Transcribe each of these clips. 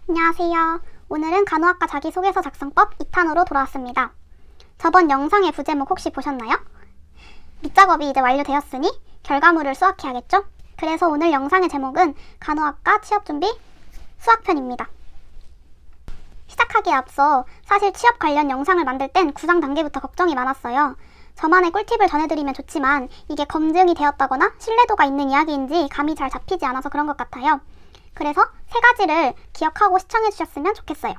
안녕하세요. 오늘은 간호학과 자기소개서 작성법 2탄으로 돌아왔습니다. 저번 영상의 부제목 혹시 보셨나요? 밑작업이 이제 완료되었으니 결과물을 수확해야겠죠? 그래서 오늘 영상의 제목은 간호학과 취업준비 수학편입니다. 시작하기에 앞서 사실 취업 관련 영상을 만들 땐 구상 단계부터 걱정이 많았어요. 저만의 꿀팁을 전해드리면 좋지만 이게 검증이 되었다거나 신뢰도가 있는 이야기인지 감이 잘 잡히지 않아서 그런 것 같아요. 그래서 세 가지를 기억하고 시청해주셨으면 좋겠어요.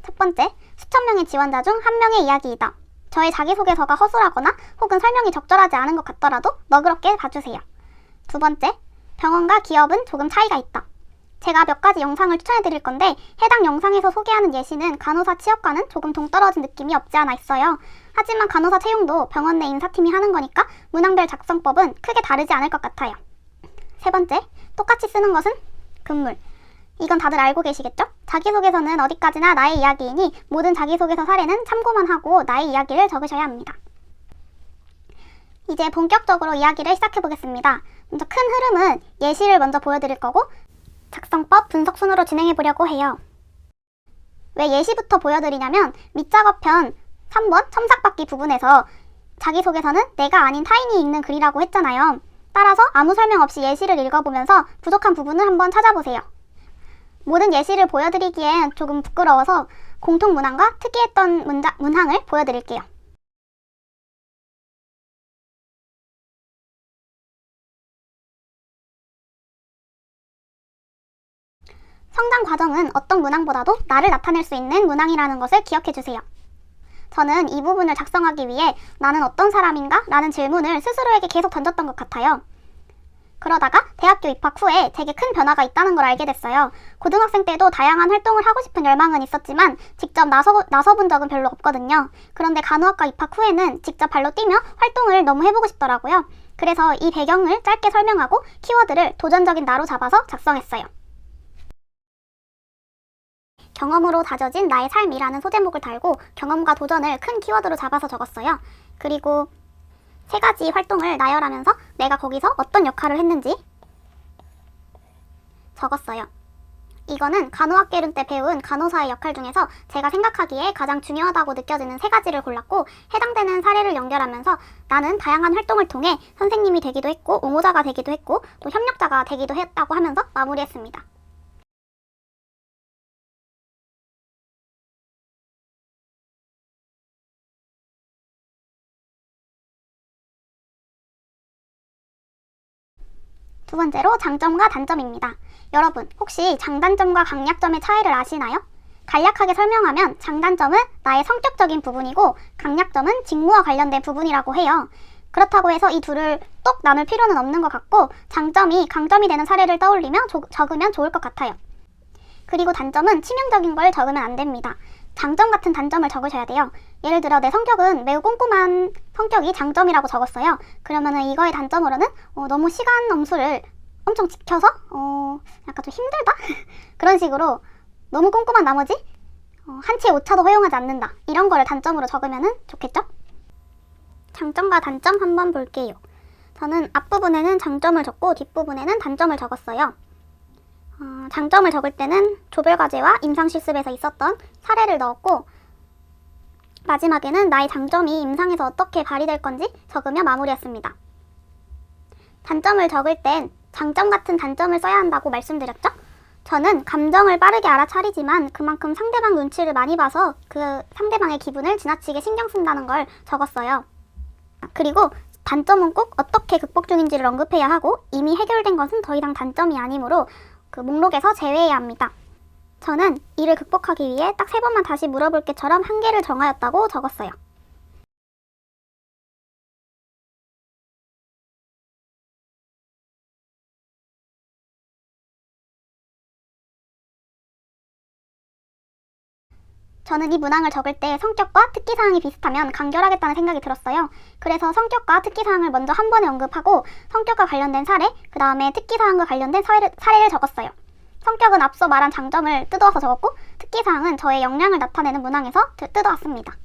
첫 번째, 수천 명의 지원자 중 한 명의 이야기이다. 저의 자기소개서가 허술하거나 혹은 설명이 적절하지 않은 것 같더라도 너그럽게 봐주세요. 두 번째, 병원과 기업은 조금 차이가 있다. 제가 몇 가지 영상을 추천해드릴 건데 해당 영상에서 소개하는 예시는 간호사 취업과는 조금 동떨어진 느낌이 없지 않아 있어요. 하지만 간호사 채용도 병원 내 인사팀이 하는 거니까 문항별 작성법은 크게 다르지 않을 것 같아요. 세 번째, 똑같이 쓰는 것은 금물. 이건 다들 알고 계시겠죠? 자기소개서는 어디까지나 나의 이야기이니 모든 자기소개서 사례는 참고만 하고 나의 이야기를 적으셔야 합니다. 이제 본격적으로 이야기를 시작해보겠습니다. 먼저 큰 흐름은 예시를 먼저 보여드릴 거고 작성법 분석 순으로 진행해보려고 해요. 왜 예시부터 보여드리냐면 밑작업편 3번 첨삭받기 부분에서 자기소개서는 내가 아닌 타인이 읽는 글이라고 했잖아요. 따라서 아무 설명 없이 예시를 읽어보면서 부족한 부분을 한번 찾아보세요. 모든 예시를 보여드리기엔 조금 부끄러워서 공통 문항과 특이했던 문항을 보여드릴게요. 성장 과정은 어떤 문항보다도 나를 나타낼 수 있는 문항이라는 것을 기억해주세요. 저는 이 부분을 작성하기 위해 나는 어떤 사람인가? 라는 질문을 스스로에게 계속 던졌던 것 같아요. 그러다가 대학교 입학 후에 되게 큰 변화가 있다는 걸 알게 됐어요. 고등학생 때도 다양한 활동을 하고 싶은 열망은 있었지만 직접 나서본 적은 별로 없거든요. 그런데 간호학과 입학 후에는 직접 발로 뛰며 활동을 너무 해보고 싶더라고요. 그래서 이 배경을 짧게 설명하고 키워드를 도전적인 나로 잡아서 작성했어요. 경험으로 다져진 나의 삶이라는 소제목을 달고 경험과 도전을 큰 키워드로 잡아서 적었어요. 그리고 세 가지 활동을 나열하면서 내가 거기서 어떤 역할을 했는지 적었어요. 이거는 간호학개론 때 배운 간호사의 역할 중에서 제가 생각하기에 가장 중요하다고 느껴지는 세 가지를 골랐고 해당되는 사례를 연결하면서 나는 다양한 활동을 통해 선생님이 되기도 했고 옹호자가 되기도 했고 또 협력자가 되기도 했다고 하면서 마무리했습니다. 두 번째로 장점과 단점입니다. 여러분, 혹시 장단점과 강약점의 차이를 아시나요? 간략하게 설명하면 장단점은 나의 성격적인 부분이고 강약점은 직무와 관련된 부분이라고 해요. 그렇다고 해서 이 둘을 똑 나눌 필요는 없는 것 같고 장점이 강점이 되는 사례를 떠올리며 적으면 좋을 것 같아요. 그리고 단점은 치명적인 걸 적으면 안 됩니다. 장점 같은 단점을 적으셔야 돼요. 예를 들어 내 성격은 매우 꼼꼼한 성격이 장점이라고 적었어요. 그러면은 이거의 단점으로는 너무 시간 엄수를 엄청 지켜서 약간 좀 힘들다? 그런 식으로 너무 꼼꼼한 나머지 한 치의 오차도 허용하지 않는다. 이런 거를 단점으로 적으면은 좋겠죠? 장점과 단점 한번 볼게요. 저는 앞부분에는 장점을 적고 뒷부분에는 단점을 적었어요. 장점을 적을 때는 조별과제와 임상실습에서 있었던 사례를 넣었고 마지막에는 나의 장점이 임상에서 어떻게 발휘될 건지 적으며 마무리했습니다. 단점을 적을 땐 장점 같은 단점을 써야 한다고 말씀드렸죠? 저는 감정을 빠르게 알아차리지만 그만큼 상대방 눈치를 많이 봐서 그 상대방의 기분을 지나치게 신경 쓴다는 걸 적었어요. 그리고 단점은 꼭 어떻게 극복 중인지를 언급해야 하고 이미 해결된 것은 더 이상 단점이 아니므로 그 목록에서 제외해야 합니다. 저는 이를 극복하기 위해 딱 3번만 다시 물어볼게처럼 한계를 정하였다고 적었어요. 저는 이 문항을 적을 때 성격과 특기사항이 비슷하면 간결하겠다는 생각이 들었어요. 그래서 성격과 특기사항을 먼저 한 번에 언급하고 성격과 관련된 사례, 그 다음에 특기사항과 관련된 사례를 적었어요. 성격은 앞서 말한 장점을 뜯어서 적었고 특기사항은 저의 역량을 나타내는 문항에서 뜯어왔습니다.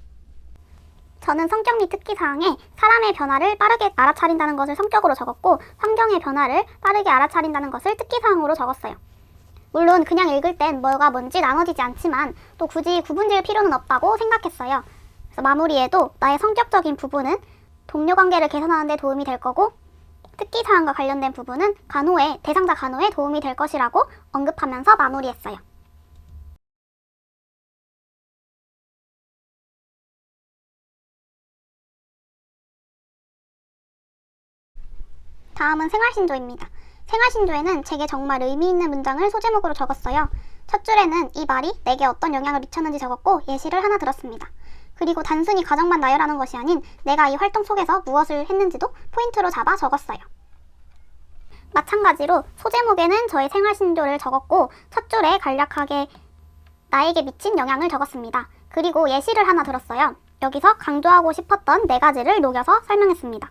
저는 성격 및 특기사항에 사람의 변화를 빠르게 알아차린다는 것을 성격으로 적었고 환경의 변화를 빠르게 알아차린다는 것을 특기사항으로 적었어요. 물론 그냥 읽을 땐 뭐가 뭔지 나눠지지 않지만 또 굳이 구분 지을 필요는 없다고 생각했어요. 그래서 마무리에도 나의 성격적인 부분은 동료 관계를 개선하는 데 도움이 될 거고 특기사항과 관련된 부분은 대상자 간호에 도움이 될 것이라고 언급하면서 마무리했어요. 다음은 생활신조입니다. 생활신조에는 제게 정말 의미 있는 문장을 소제목으로 적었어요. 첫 줄에는 이 말이 내게 어떤 영향을 미쳤는지 적었고 예시를 하나 들었습니다. 그리고 단순히 가정만 나열하는 것이 아닌 내가 이 활동 속에서 무엇을 했는지도 포인트로 잡아 적었어요. 마찬가지로 소제목에는 저의 생활신조를 적었고 첫 줄에 간략하게 나에게 미친 영향을 적었습니다. 그리고 예시를 하나 들었어요. 여기서 강조하고 싶었던 4가지를 녹여서 설명했습니다.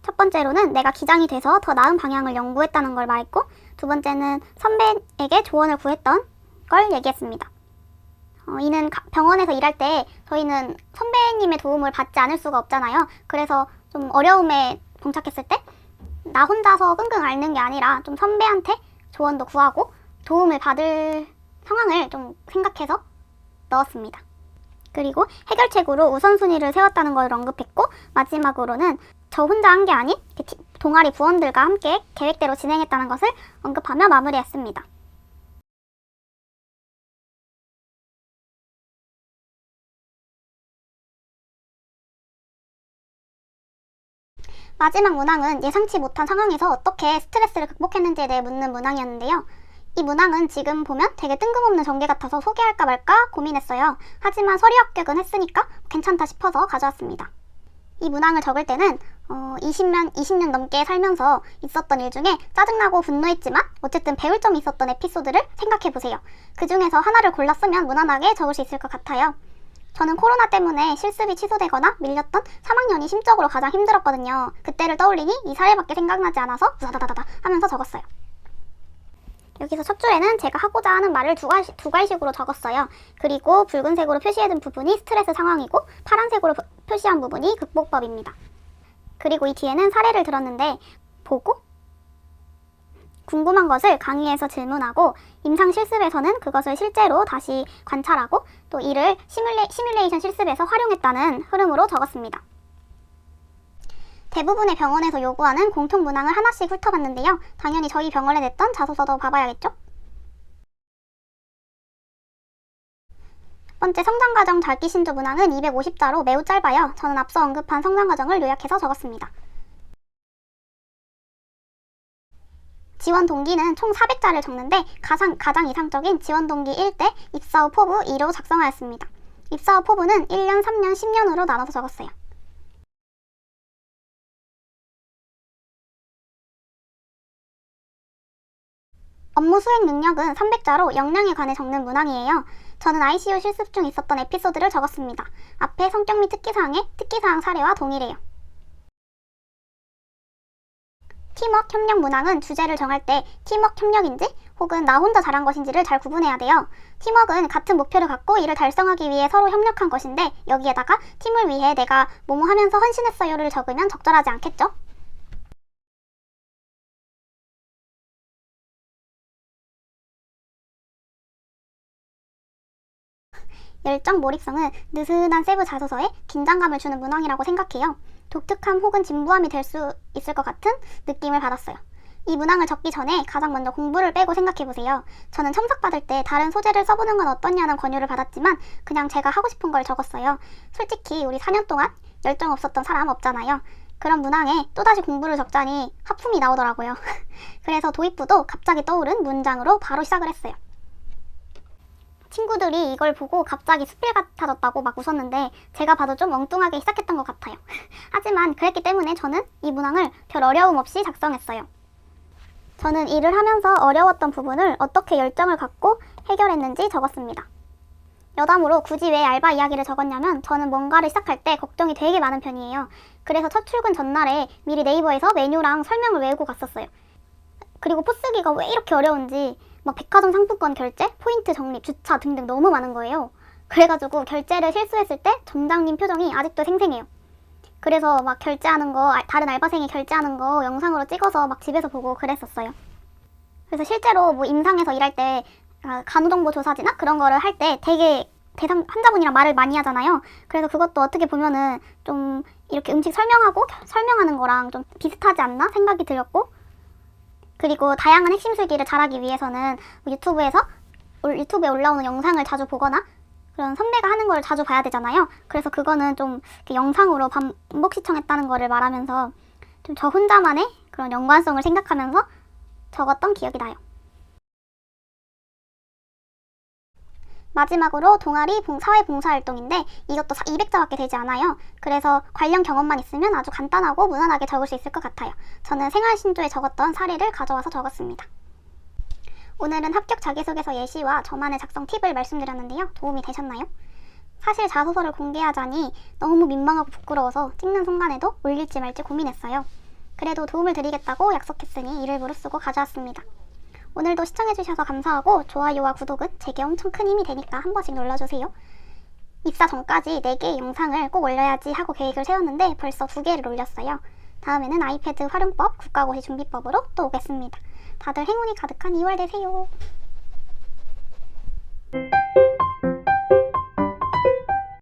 첫 번째로는 내가 기장이 돼서 더 나은 방향을 연구했다는 걸 말했고 두 번째는 선배에게 조언을 구했던 걸 얘기했습니다. 이는 병원에서 일할 때 저희는 선배님의 도움을 받지 않을 수가 없잖아요. 그래서 좀 어려움에 봉착했을 때 나 혼자서 끙끙 앓는 게 아니라 좀 선배한테 조언도 구하고 도움을 받을 상황을 좀 생각해서 넣었습니다. 그리고 해결책으로 우선순위를 세웠다는 걸 언급했고 마지막으로는 저 혼자 한 게 아닌 동아리 부원들과 함께 계획대로 진행했다는 것을 언급하며 마무리했습니다. 마지막 문항은 예상치 못한 상황에서 어떻게 스트레스를 극복했는지에 대해 묻는 문항이었는데요. 이 문항은 지금 보면 되게 뜬금없는 전개 같아서 소개할까 말까 고민했어요. 하지만 서류 합격은 했으니까 괜찮다 싶어서 가져왔습니다. 이 문항을 적을 때는 20년 넘게 살면서 있었던 일 중에 짜증나고 분노했지만 어쨌든 배울 점이 있었던 에피소드를 생각해보세요. 그 중에서 하나를 골라 쓰면 무난하게 적을 수 있을 것 같아요. 저는 코로나 때문에 실습이 취소되거나 밀렸던 3학년이 심적으로 가장 힘들었거든요. 그때를 떠올리니 이 사례밖에 생각나지 않아서 우다다다다 하면서 적었어요. 여기서 첫 줄에는 제가 하고자 하는 말을 두 갈식으로 적었어요. 그리고 붉은색으로 표시해둔 부분이 스트레스 상황이고 파란색으로 표시한 부분이 극복법입니다. 그리고 이 뒤에는 사례를 들었는데 보고 궁금한 것을 강의에서 질문하고 임상 실습에서는 그것을 실제로 다시 관찰하고 또 이를 시뮬레이션 실습에서 활용했다는 흐름으로 적었습니다. 대부분의 병원에서 요구하는 공통 문항을 하나씩 훑어봤는데요. 당연히 저희 병원에 냈던 자소서도 봐봐야겠죠? 첫 번째 성장과정 짧기신조 문항은 250자로 매우 짧아요. 저는 앞서 언급한 성장과정을 요약해서 적었습니다. 지원 동기는 총 400자를 적는데 가장 이상적인 지원 동기 1대 입사 후 포부 2로 작성하였습니다. 입사 후 포부는 1년, 3년, 10년으로 나눠서 적었어요. 업무 수행 능력은 300자로 역량에 관해 적는 문항이에요. 저는 ICU 실습 중 있었던 에피소드를 적었습니다. 앞에 성격 및 특기사항의 특기사항 사례와 동일해요. 팀워크 협력 문항은 주제를 정할 때 팀워크 협력인지 혹은 나 혼자 잘한 것인지를 잘 구분해야 돼요. 팀워크는 같은 목표를 갖고 이를 달성하기 위해 서로 협력한 것인데 여기에다가 팀을 위해 내가 뭐뭐 하면서 헌신했어요를 적으면 적절하지 않겠죠? 열정 몰입성은 느슨한 세부 자소서에 긴장감을 주는 문항이라고 생각해요. 독특함 혹은 진부함이 될 수 있을 것 같은 느낌을 받았어요. 이 문항을 적기 전에 가장 먼저 공부를 빼고 생각해보세요. 저는 첨삭받을 때 다른 소재를 써보는 건 어떠냐는 권유를 받았지만 그냥 제가 하고 싶은 걸 적었어요. 솔직히 우리 4년 동안 열정 없었던 사람 없잖아요. 그런 문항에 또다시 공부를 적자니 하품이 나오더라고요. 그래서 도입부도 갑자기 떠오른 문장으로 바로 시작을 했어요. 친구들이 이걸 보고 갑자기 수필 같아졌다고 막 웃었는데 제가 봐도 좀 엉뚱하게 시작했던 것 같아요. 하지만 그랬기 때문에 저는 이 문항을 별 어려움 없이 작성했어요. 저는 일을 하면서 어려웠던 부분을 어떻게 열정을 갖고 해결했는지 적었습니다. 여담으로 굳이 왜 알바 이야기를 적었냐면 저는 뭔가를 시작할 때 걱정이 되게 많은 편이에요. 그래서 첫 출근 전날에 미리 네이버에서 메뉴랑 설명을 외우고 갔었어요. 그리고 포스기가 왜 이렇게 어려운지 막 백화점 상품권 결제, 포인트 적립, 주차 등등 너무 많은 거예요. 그래가지고 결제를 실수했을 때 점장님 표정이 아직도 생생해요. 그래서 막 결제하는 거, 다른 알바생이 결제하는 거 영상으로 찍어서 막 집에서 보고 그랬었어요. 그래서 실제로 뭐 임상에서 일할 때 간호정보조사지나 그런 거를 할 때 되게 대상 환자분이랑 말을 많이 하잖아요. 그래서 그것도 어떻게 보면은 좀 이렇게 음식 설명하는 거랑 좀 비슷하지 않나 생각이 들었고, 그리고 다양한 핵심 술기를 잘하기 위해서는 유튜브에 올라오는 영상을 자주 보거나 그런 선배가 하는 걸 자주 봐야 되잖아요. 그래서 그거는 좀 이렇게 영상으로 반복 시청했다는 거를 말하면서 좀 저 혼자만의 그런 연관성을 생각하면서 적었던 기억이 나요. 마지막으로 동아리 사회봉사활동인데 이것도 200자밖에 되지 않아요. 그래서 관련 경험만 있으면 아주 간단하고 무난하게 적을 수 있을 것 같아요. 저는 생활신조에 적었던 사례를 가져와서 적었습니다. 오늘은 합격 자기소개서 예시와 저만의 작성 팁을 말씀드렸는데요. 도움이 되셨나요? 사실 자소서를 공개하자니 너무 민망하고 부끄러워서 찍는 순간에도 올릴지 말지 고민했어요. 그래도 도움을 드리겠다고 약속했으니 이를 무릅쓰고 가져왔습니다. 오늘도 시청해주셔서 감사하고 좋아요와 구독은 제게 엄청 큰 힘이 되니까 한 번씩 눌러주세요. 입사 전까지 4개의 영상을 꼭 올려야지 하고 계획을 세웠는데 벌써 2개를 올렸어요. 다음에는 아이패드 활용법, 국가고시 준비법으로 또 오겠습니다. 다들 행운이 가득한 2월 되세요.